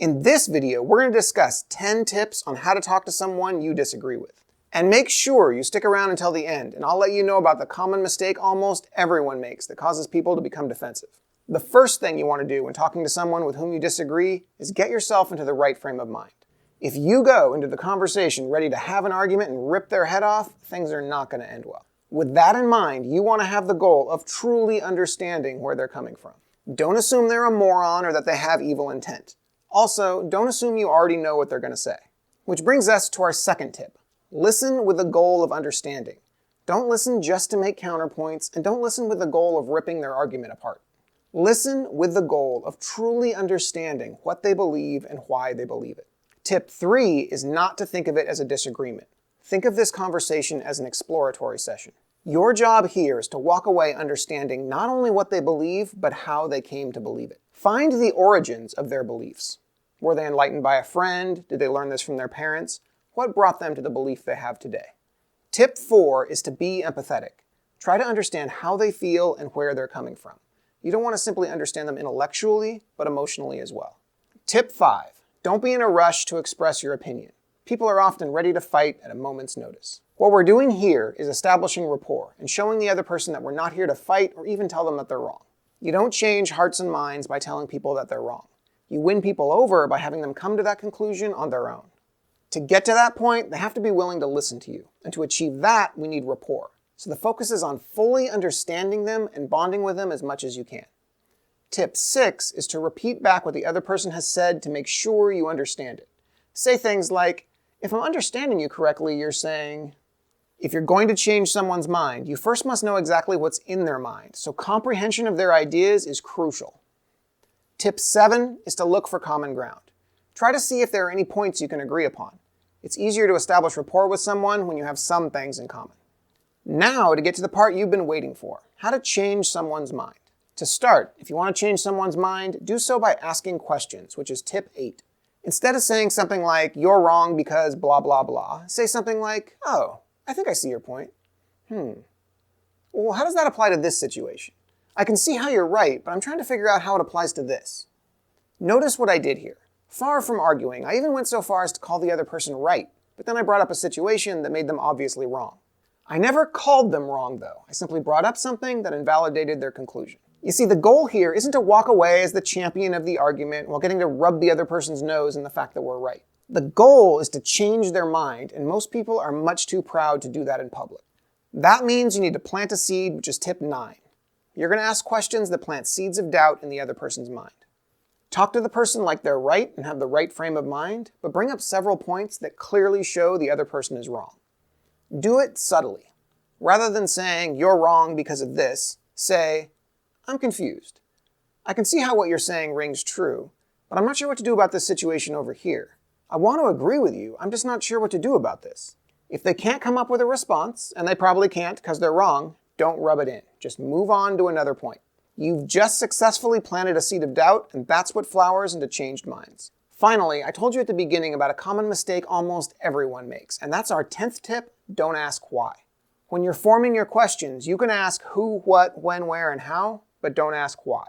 In this video, we're going to discuss 10 tips on how to talk to someone you disagree with. And make sure you stick around until the end, and I'll let you know about the common mistake almost everyone makes that causes people to become defensive. The first thing you want to do when talking to someone with whom you disagree is get yourself into the right frame of mind. If you go into the conversation ready to have an argument and rip their head off, things are not going to end well. With that in mind, you want to have the goal of truly understanding where they're coming from. Don't assume they're a moron or that they have evil intent. Also, don't assume you already know what they're going to say. Which brings us to our second tip. Listen with the goal of understanding. Don't listen just to make counterpoints, and don't listen with the goal of ripping their argument apart. Listen with the goal of truly understanding what they believe and why they believe it. Tip 3 is not to think of it as a disagreement. Think of this conversation as an exploratory session. Your job here is to walk away understanding not only what they believe, but how they came to believe it. Find the origins of their beliefs. Were they enlightened by a friend? Did they learn this from their parents? What brought them to the belief they have today? Tip 4 is to be empathetic. Try to understand how they feel and where they're coming from. You don't want to simply understand them intellectually, but emotionally as well. Tip 5. Don't be in a rush to express your opinion. People are often ready to fight at a moment's notice. What we're doing here is establishing rapport and showing the other person that we're not here to fight or even tell them that they're wrong. You don't change hearts and minds by telling people that they're wrong. You win people over by having them come to that conclusion on their own. To get to that point, they have to be willing to listen to you. And to achieve that, we need rapport. So the focus is on fully understanding them and bonding with them as much as you can. Tip 6 is to repeat back what the other person has said to make sure you understand it. Say things like, if I'm understanding you correctly, you're saying... If you're going to change someone's mind, you first must know exactly what's in their mind, so comprehension of their ideas is crucial. Tip 7 is to look for common ground. Try to see if there are any points you can agree upon. It's easier to establish rapport with someone when you have some things in common. Now, to get to the part you've been waiting for, how to change someone's mind. To start, if you want to change someone's mind, do so by asking questions, which is tip 8. Instead of saying something like, you're wrong because blah blah blah, say something like, oh, I think I see your point. Well, how does that apply to this situation? I can see how you're right, but I'm trying to figure out how it applies to this. Notice what I did here. Far from arguing, I even went so far as to call the other person right, but then I brought up a situation that made them obviously wrong. I never called them wrong, though. I simply brought up something that invalidated their conclusion. You see, the goal here isn't to walk away as the champion of the argument while getting to rub the other person's nose in the fact that we're right. The goal is to change their mind, and most people are much too proud to do that in public. That means you need to plant a seed, which is tip 9. You're going to ask questions that plant seeds of doubt in the other person's mind. Talk to the person like they're right and have the right frame of mind, but bring up several points that clearly show the other person is wrong. Do it subtly. Rather than saying, you're wrong because of this, say, I'm confused. I can see how what you're saying rings true, but I'm not sure what to do about this situation over here. I want to agree with you, I'm just not sure what to do about this. If they can't come up with a response, and they probably can't because they're wrong, don't rub it in. Just move on to another point. You've just successfully planted a seed of doubt, and that's what flowers into changed minds. Finally, I told you at the beginning about a common mistake almost everyone makes, and that's our 10th tip, don't ask why. When you're forming your questions, you can ask who, what, when, where, and how, but don't ask why.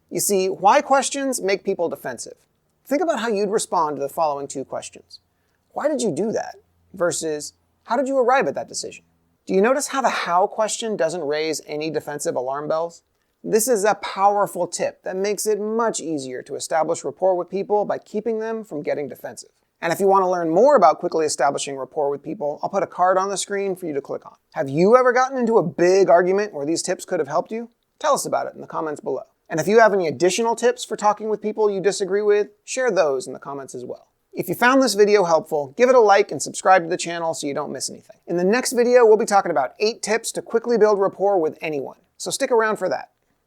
You see, why questions make people defensive. Think about how you'd respond to the following 2 questions. Why did you do that? Versus, how did you arrive at that decision? Do you notice how the how question doesn't raise any defensive alarm bells? This is a powerful tip that makes it much easier to establish rapport with people by keeping them from getting defensive. And if you want to learn more about quickly establishing rapport with people, I'll put a card on the screen for you to click on. Have you ever gotten into a big argument where these tips could have helped you? Tell us about it in the comments below. And if you have any additional tips for talking with people you disagree with, share those in the comments as well. If you found this video helpful, give it a like and subscribe to the channel so you don't miss anything. In the next video, we'll be talking about 8 tips to quickly build rapport with anyone. So stick around for that.